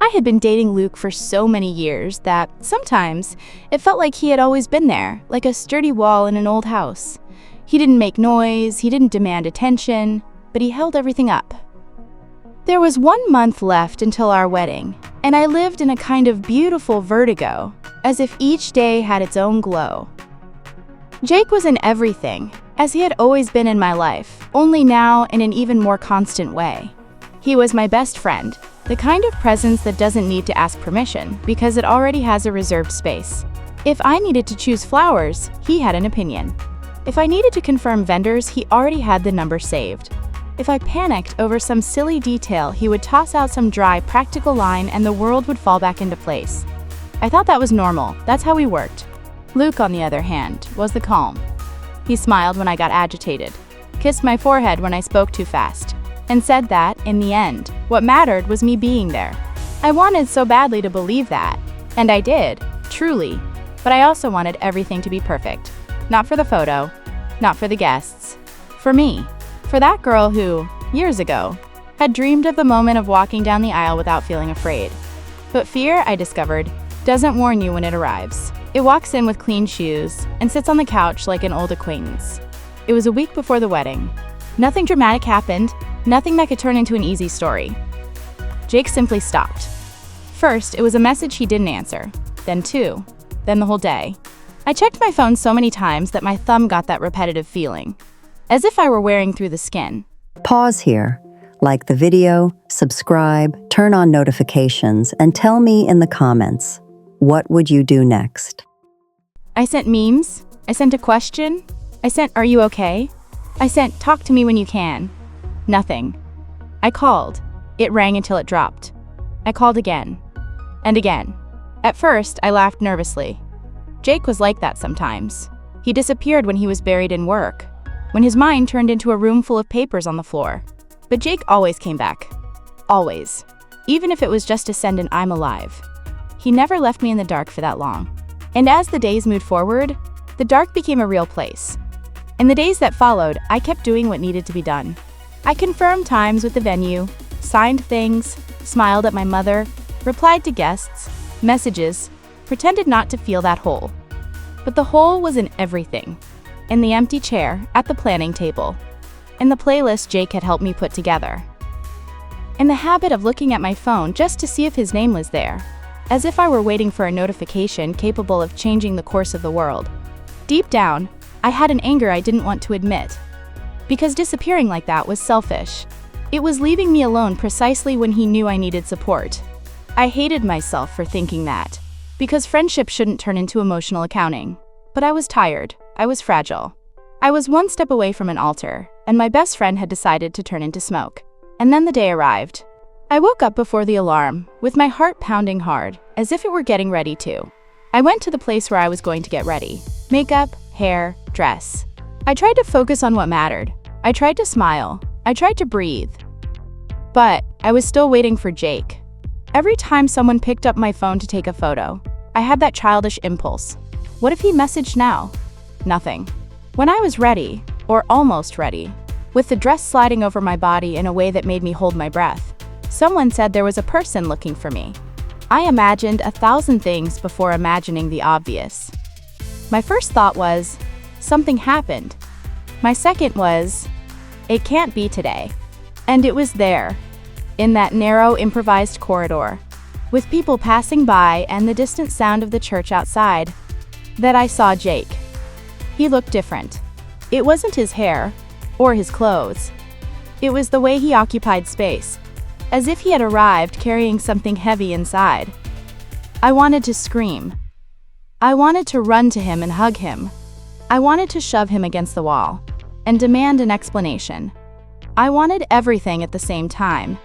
I had been dating Luke for so many years that, sometimes, it felt like he had always been there, like a sturdy wall in an old house. He didn't make noise, he didn't demand attention, but he held everything up. There was 1 month left until our wedding, and I lived in a kind of beautiful vertigo, as if each day had its own glow. Jake was in everything, as he had always been in my life, only now in an even more constant way. He was my best friend, the kind of presence that doesn't need to ask permission because it already has a reserved space. If I needed to choose flowers, he had an opinion. If I needed to confirm vendors, he already had the number saved. If I panicked over some silly detail, he would toss out some dry, practical line and the world would fall back into place. I thought that was normal, that's how we worked. Luke, on the other hand, was the calm. He smiled when I got agitated, kissed my forehead when I spoke too fast, and said that, in the end, what mattered was me being there. I wanted so badly to believe that, and I did, truly, but I also wanted everything to be perfect. Not for the photo, not for the guests, for me, for that girl who, years ago, had dreamed of the moment of walking down the aisle without feeling afraid. But fear, I discovered, doesn't warn you when it arrives. It walks in with clean shoes and sits on the couch like an old acquaintance. It was a week before the wedding. Nothing dramatic happened, nothing that could turn into an easy story. Jake simply stopped. First, it was a message he didn't answer, then 2, then the whole day. I checked my phone so many times that my thumb got that repetitive feeling, as if I were wearing through the skin. Pause here, like the video, subscribe, turn on notifications, and tell me in the comments, what would you do next? I sent memes, I sent a question, I sent "Are you okay?" I sent "Talk to me when you can." Nothing. I called. It rang until it dropped. I called again. And again. At first, I laughed nervously. Jake was like that sometimes. He disappeared when he was buried in work, when his mind turned into a room full of papers on the floor. But Jake always came back. Always. Even if it was just to send an "I'm alive." He never left me in the dark for that long. And as the days moved forward, the dark became a real place. In the days that followed, I kept doing what needed to be done. I confirmed times with the venue, signed things, smiled at my mother, replied to guests, messages, pretended not to feel that hole. But the hole was in everything. In the empty chair, at the planning table, in the playlist Jake had helped me put together, in the habit of looking at my phone just to see if his name was there, as if I were waiting for a notification capable of changing the course of the world. Deep down, I had an anger I didn't want to admit, because disappearing like that was selfish. It was leaving me alone precisely when he knew I needed support. I hated myself for thinking that, because friendship shouldn't turn into emotional accounting. But I was tired, I was fragile. I was one step away from an altar, and my best friend had decided to turn into smoke. And then the day arrived. I woke up before the alarm, with my heart pounding hard, as if it were getting ready to. I went to the place where I was going to get ready. Makeup, hair, dress. I tried to focus on what mattered. I tried to smile. I tried to breathe. But I was still waiting for Jake. Every time someone picked up my phone to take a photo, I had that childish impulse. What if he messaged now? Nothing. When I was ready, or almost ready, with the dress sliding over my body in a way that made me hold my breath, someone said there was a person looking for me. I imagined 1,000 things before imagining the obvious. My first thought was, something happened. My second was, it can't be today. And it was there, in that narrow, improvised corridor, with people passing by and the distant sound of the church outside, that I saw Jake. He looked different. It wasn't his hair, or his clothes. It was the way he occupied space, as if he had arrived carrying something heavy inside. I wanted to scream. I wanted to run to him and hug him. I wanted to shove him against the wall and demand an explanation. I wanted everything at the same time.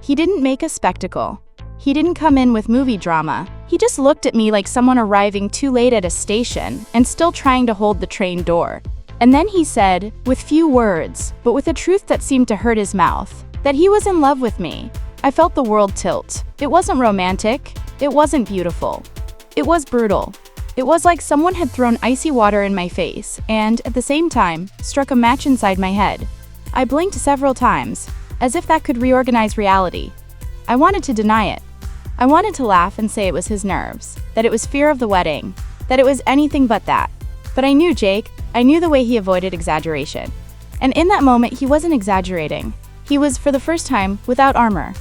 He didn't make a spectacle. He didn't come in with movie drama. He just looked at me like someone arriving too late at a station and still trying to hold the train door. And then he said, with few words, but with a truth that seemed to hurt his mouth, that he was in love with me. I felt the world tilt. It wasn't romantic. It wasn't beautiful. It was brutal. It was like someone had thrown icy water in my face and, at the same time, struck a match inside my head. I blinked several times, as if that could reorganize reality. I wanted to deny it. I wanted to laugh and say it was his nerves, that it was fear of the wedding, that it was anything but that. But I knew Jake. I knew the way he avoided exaggeration. And in that moment, he wasn't exaggerating. He was, for the first time, without armor.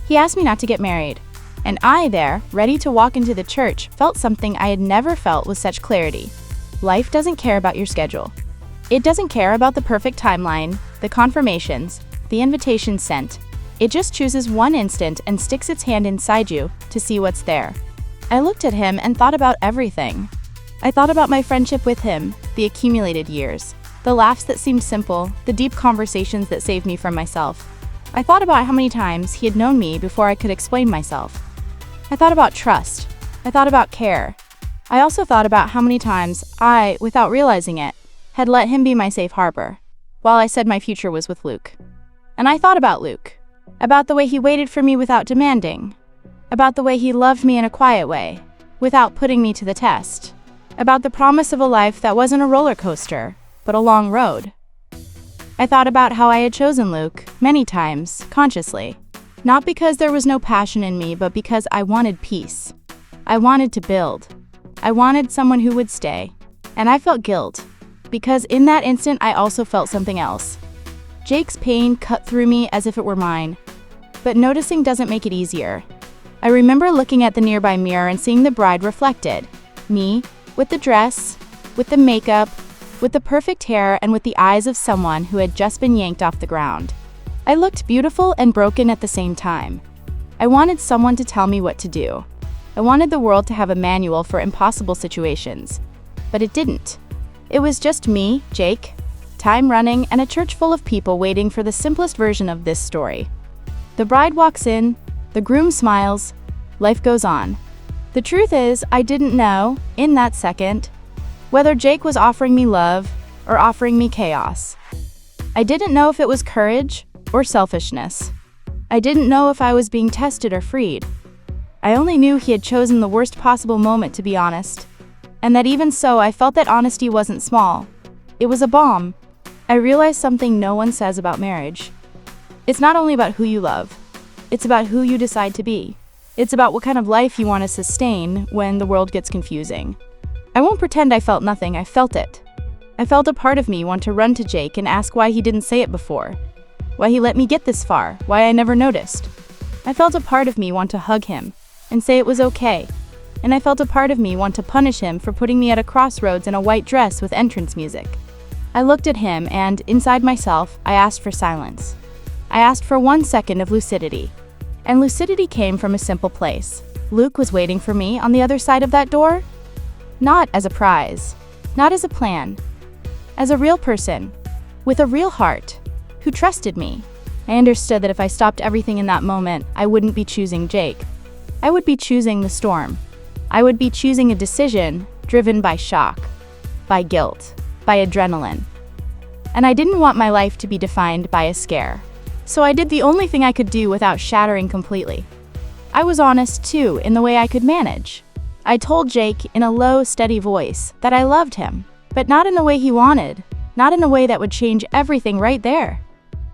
He asked me not to get married. And I, there, ready to walk into the church, felt something I had never felt with such clarity. Life doesn't care about your schedule. It doesn't care about the perfect timeline, the confirmations, the invitations sent. It just chooses one instant and sticks its hand inside you to see what's there. I looked at him and thought about everything. I thought about my friendship with him, the accumulated years, the laughs that seemed simple, the deep conversations that saved me from myself. I thought about how many times he had known me before I could explain myself. I thought about trust. I thought about care. I also thought about how many times I, without realizing it, had let him be my safe harbor, while I said my future was with Luke. And I thought about Luke, about the way he waited for me without demanding, about the way he loved me in a quiet way, without putting me to the test, about the promise of a life that wasn't a roller coaster, but a long road. I thought about how I had chosen Luke, many times, consciously, not because there was no passion in me, but because I wanted peace. I wanted to build. I wanted someone who would stay. And I felt guilt, because in that instant I also felt something else. Jake's pain cut through me as if it were mine, but noticing doesn't make it easier. I remember looking at the nearby mirror and seeing the bride reflected. Me, with the dress, with the makeup, with the perfect hair, and with the eyes of someone who had just been yanked off the ground. I looked beautiful and broken at the same time. I wanted someone to tell me what to do. I wanted the world to have a manual for impossible situations. But it didn't. It was just me, Jake, time running, and a church full of people waiting for the simplest version of this story. The bride walks in, the groom smiles, life goes on. The truth is, I didn't know, in that second, whether Jake was offering me love or offering me chaos. I didn't know if it was courage or selfishness. I didn't know if I was being tested or freed. I only knew he had chosen the worst possible moment to be honest, and that even so, I felt that honesty wasn't small. It was a bomb. I realized something no one says about marriage. It's not only about who you love, it's about who you decide to be. It's about what kind of life you want to sustain when the world gets confusing. I won't pretend I felt nothing, I felt it. I felt a part of me want to run to Jake and ask why he didn't say it before, why he let me get this far, why I never noticed. I felt a part of me want to hug him and say it was okay, and I felt a part of me want to punish him for putting me at a crossroads in a white dress with entrance music. I looked at him and, inside myself, I asked for silence. I asked for 1 second of lucidity. And lucidity came from a simple place. Luke was waiting for me on the other side of that door. Not as a prize, not as a plan, as a real person, with a real heart, who trusted me. I understood that if I stopped everything in that moment, I wouldn't be choosing Jake. I would be choosing the storm. I would be choosing a decision driven by shock, by guilt, by adrenaline. And I didn't want my life to be defined by a scare. So I did the only thing I could do without shattering completely. I was honest, too, in the way I could manage. I told Jake in a low, steady voice that I loved him, but not in the way he wanted, not in a way that would change everything right there.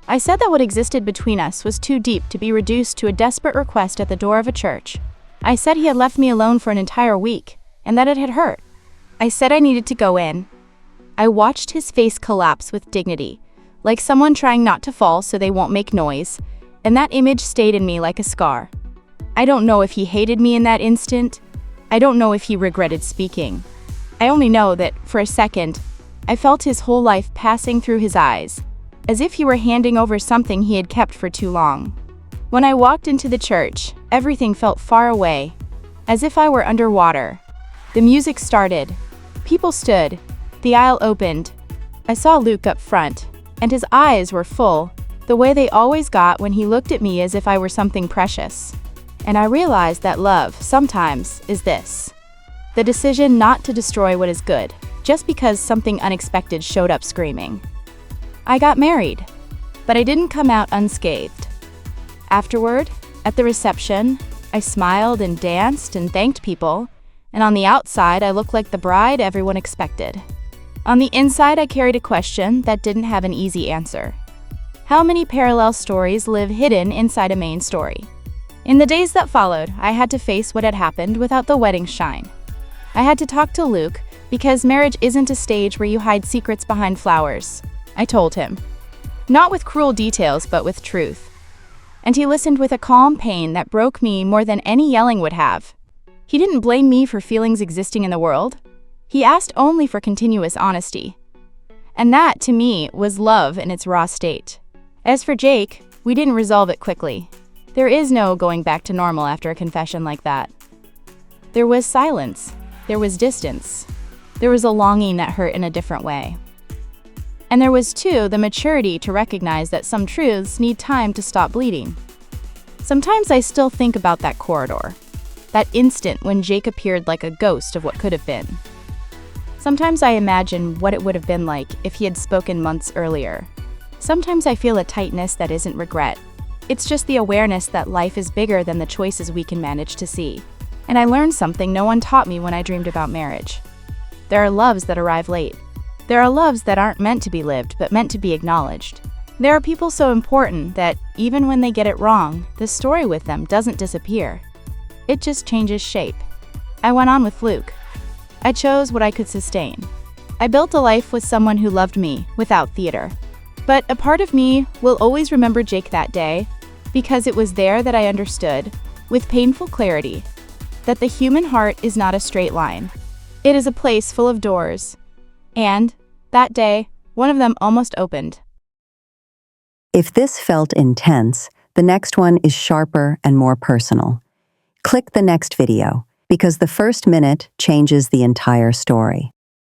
I said that what existed between us was too deep to be reduced to a desperate request at the door of a church. I said he had left me alone for an entire week, and that it had hurt. I said I needed to go in. I watched his face collapse with dignity, like someone trying not to fall so they won't make noise, and that image stayed in me like a scar. I don't know if he hated me in that instant. I don't know if he regretted speaking. I only know that, for a second, I felt his whole life passing through his eyes, as if he were handing over something he had kept for too long. When I walked into the church, everything felt far away, as if I were underwater. The music started. People stood. The aisle opened. I saw Luke up front, and his eyes were full, the way they always got when he looked at me as if I were something precious. And I realized that love, sometimes, is this: the decision not to destroy what is good, just because something unexpected showed up screaming. I got married, but I didn't come out unscathed. Afterward, at the reception, I smiled and danced and thanked people, and on the outside I looked like the bride everyone expected. On the inside I carried a question that didn't have an easy answer. How many parallel stories live hidden inside a main story? In the days that followed, I had to face what had happened without the wedding shine. I had to talk to Luke because marriage isn't a stage where you hide secrets behind flowers. I told him. Not with cruel details, but with truth. And he listened with a calm pain that broke me more than any yelling would have. He didn't blame me for feelings existing in the world. He asked only for continuous honesty. And that, to me, was love in its raw state. As for Jake, we didn't resolve it quickly. There is no going back to normal after a confession like that. There was silence. There was distance. There was a longing that hurt in a different way. And there was, too, the maturity to recognize that some truths need time to stop bleeding. Sometimes I still think about that corridor, that instant when Jake appeared like a ghost of what could have been. Sometimes I imagine what it would have been like if he had spoken months earlier. Sometimes I feel a tightness that isn't regret. It's just the awareness that life is bigger than the choices we can manage to see. And I learned something no one taught me when I dreamed about marriage. There are loves that arrive late. There are loves that aren't meant to be lived, but meant to be acknowledged. There are people so important that, even when they get it wrong, the story with them doesn't disappear. It just changes shape. I went on with Luke. I chose what I could sustain. I built a life with someone who loved me, without theater. But a part of me will always remember Jake that day, because it was there that I understood, with painful clarity, that the human heart is not a straight line. It is a place full of doors. And, that day, one of them almost opened. If this felt intense, the next one is sharper and more personal. Click the next video, because the first minute changes the entire story.